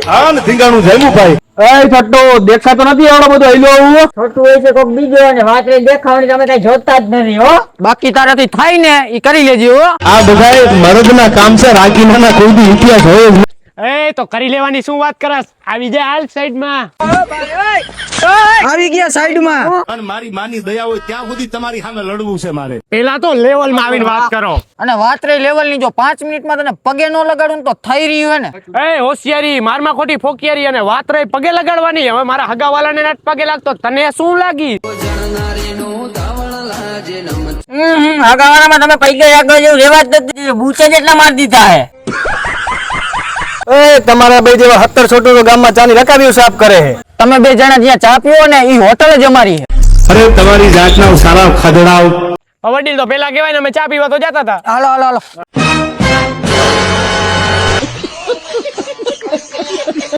હા ને ધીંગાણું જમ્યું ભાઈ. એ છોટો દેખાતો નથી આવડો બધો હિલો આવું છોટું હોય છે કોક બીજો અને વાત દેખાવાની તમે કઈ જોતા જ નથી હો. બાકી તારાથી થાય ને ઈ કરી લેજે હો. આ બધા મરદના કામ છે, રાગીના કોઈ દી ઇતિહાસ હોય જ નહીં. એ તો કરી લેવાની શું વાત કરસ? આવી જાય હાલ સાઈડ માં. આવી ગયા સાઈડ માં. અને મારી માની દયા હોય ત્યાં સુધી તમારી સામે લડવું છે મારે. પેલા તો લેવલ માં આવીને વાત કરો. અને વાત રહી લેવલ ની, જો 5 મિનિટમાં તને પગે નો લગાડું તો થઈ રહ્યું હે ને. એ હોશિયારી, મારમાં ખોટી ફોકિયારી અને વાત રહી પગે લગાડવાની. હવે મારા હગાવાલાને ના પગે લાગતો તને શું લાગી? હગાવાનામાં તમે પૈકી આગળ જેવું રેવા જ નથી, બૂચે જેટલા મારી દીધા હે. એ તમારા બે જેવા 70 છોટો ગામમાં ચાની રકાબીઓ સાફ કરે છે. તમે બે જણા જ્યાં ચા પીવો ને ઈ હોટલ જ અમારી છે. અરે તમારી જાતના સારા ખદડાવ. વડીલ તો પેલા કહેવાય ને અમે ચા પીવા તો જતા હતા. હાલો હાલો હાલો.